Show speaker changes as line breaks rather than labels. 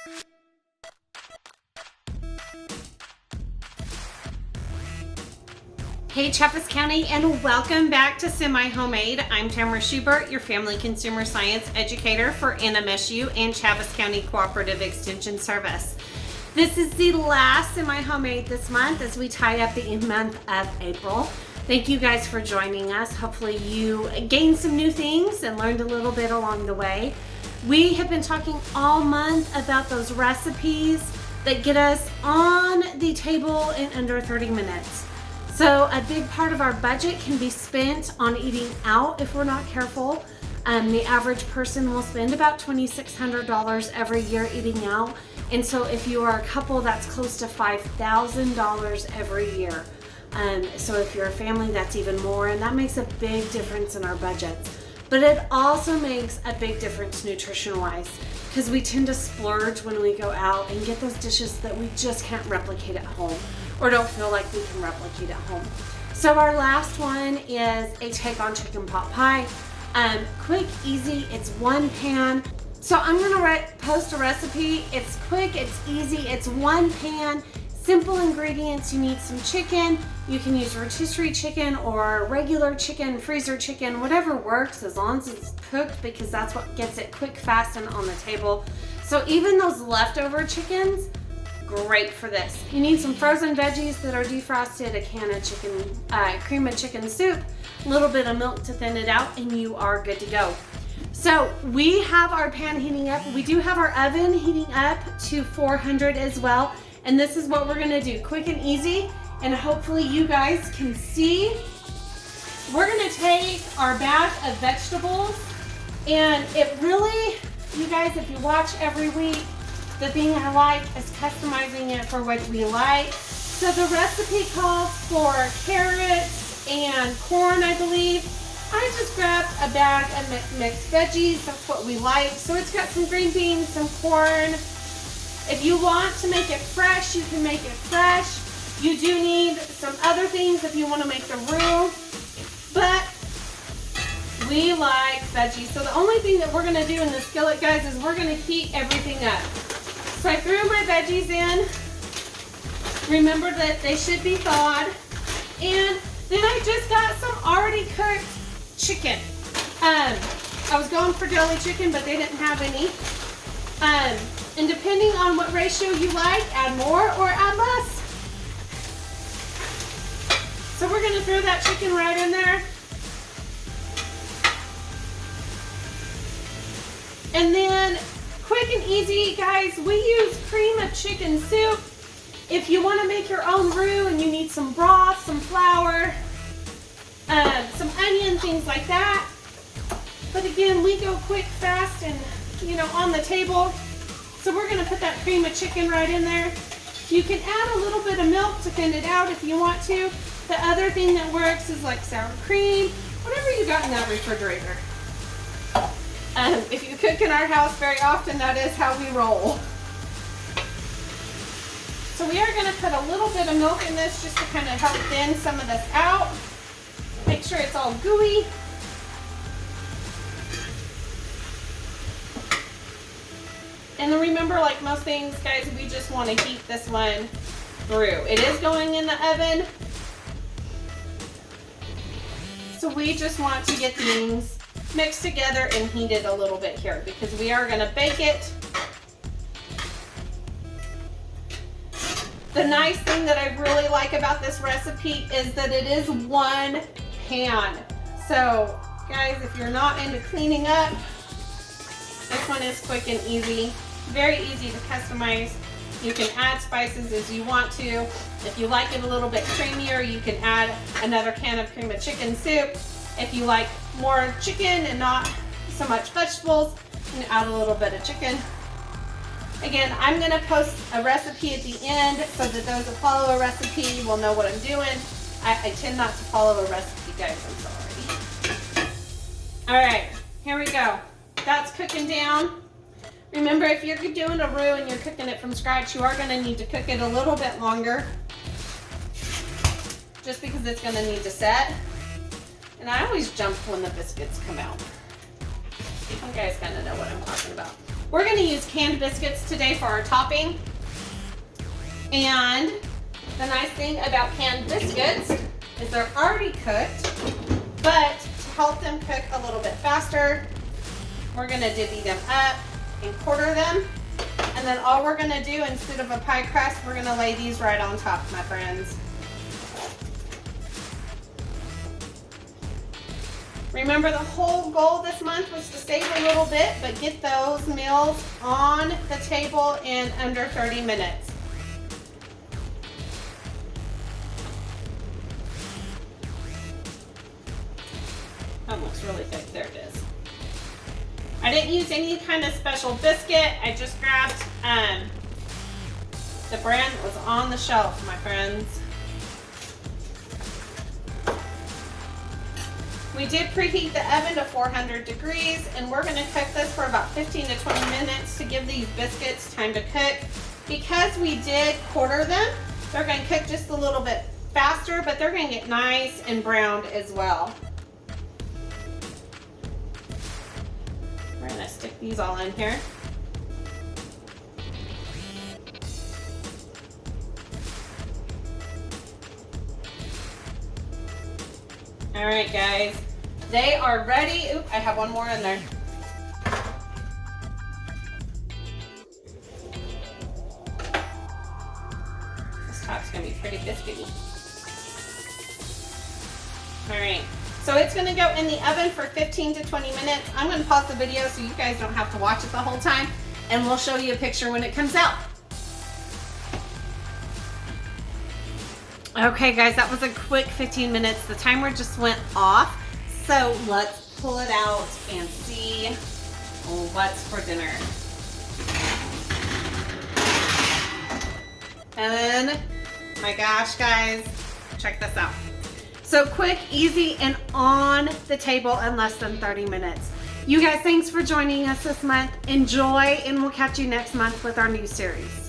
Hey Chaffetz County, and welcome back to Semi Homemade. I'm Tamara Schubert, your Family Consumer Science Educator for NMSU and Chaffetz County Cooperative Extension Service. This is the last Semi Homemade this month as we tie up the month of April. Thank you guys for joining us. Hopefully you gained some new things and learned a little bit along the way. We have been talking all month about those recipes that get us on the table in under 30 minutes. So a big part of our budget can be spent on eating out if we're not careful. The average person will spend about $2,600 every year eating out. And so if you are a couple, that's close to $5,000 every year. So if you're a family, that's even more, and that makes a big difference in our budgets. But it also makes a big difference nutrition-wise, because we tend to splurge when we go out and get those dishes that we just can't replicate at home, or don't feel like we can replicate at home. So our last one is a take on chicken pot pie. Quick, easy, it's one pan. So I'm gonna post a recipe. It's quick, it's easy, it's one pan, simple ingredients. You need some chicken. You can use rotisserie chicken or regular chicken, freezer chicken, whatever works as long as it's cooked, because that's what gets it quick, fast, and on the table. So even those leftover chickens, great for this. You need some frozen veggies that are defrosted, a can of chicken, cream of chicken soup, a little bit of milk to thin it out, and you are good to go. So we have our pan heating up. We do have our oven heating up to 400 as well. And this is what we're gonna do, quick and easy, and hopefully you guys can see. We're gonna take our bag of vegetables, and it really, you guys, if you watch every week, the thing I like is customizing it for what we like. So the recipe calls for carrots and corn, I believe. I just grabbed a bag of mixed veggies, that's what we like. So it's got some green beans, some corn. If you want to make it fresh, you can make it fresh. You do need some other things if you want to make the roux, but we like veggies. So the only thing that we're going to do in the skillet, guys, is we're going to heat everything up. So I threw my veggies in. Remember that they should be thawed. And then I just got some already cooked chicken. I was going for deli chicken, but they didn't have any. And depending on what ratio you like, add more or add less. So we're gonna throw that chicken right in there. And then, quick and easy, guys, we use cream of chicken soup. If you wanna make your own roux and you need some broth, some flour, some onion, things like that. But again, we go quick, fast, and on the table. So we're gonna put that cream of chicken right in there. You can add a little bit of milk to thin it out if you want to. The other thing that works is like sour cream, whatever you got in that refrigerator. If you cook in our house very often, that is how we roll. So we are gonna put a little bit of milk in this just to kind of help thin some of this out. Make sure it's all gooey. And then remember, like most things, guys, we just want to heat this one through. It is going in the oven. So we just want to get things mixed together and heated a little bit here because we are going to bake it. The nice thing that I really like about this recipe is that it is one pan. So guys, if you're not into cleaning up, this one is quick and easy. Very easy to customize. You can add spices as you want to. If you like it a little bit creamier, you can add another can of cream of chicken soup. If you like more chicken and not so much vegetables, you can add a little bit of chicken. Again, I'm gonna post a recipe at the end so that those that follow a recipe will know what I'm doing. I tend not to follow a recipe, guys, I'm sorry. All right, here we go. That's cooking down. Remember, if you're doing a roux and you're cooking it from scratch, you are going to need to cook it a little bit longer, just because it's going to need to set. And I always jump when the biscuits come out. You guys kind of know what I'm talking about. We're going to use canned biscuits today for our topping. And the nice thing about canned biscuits is they're already cooked, but to help them cook a little bit faster, we're going to divvy them up and quarter them. And then all we're going to do, instead of a pie crust, we're going to lay these right on top, my friends. Remember, the whole goal this month was to save a little bit, but get those meals on the table in under 30 minutes. That looks really thick. There it is. I didn't use any kind of special biscuit. I just grabbed the brand that was on the shelf, my friends. We did preheat the oven to 400 degrees, and we're going to cook this for about 15 to 20 minutes to give these biscuits time to cook. Because we did quarter them, they're going to cook just a little bit faster, but they're going to get nice and browned as well. We're going to stick these all in here. All right, guys, they are ready. Oop, I have one more in there. This top's gonna be pretty biscuity. All right, so it's gonna go in the oven for 15 to 20 minutes. I'm gonna pause the video so you guys don't have to watch it the whole time, and we'll show you a picture when it comes out. Okay guys, that was a quick 15 minutes. The timer just went off. So let's pull it out and see what's for dinner. And my gosh guys, check this out. So quick, easy, and on the table in less than 30 minutes. You guys, thanks for joining us this month. Enjoy, and we'll catch you next month with our new series.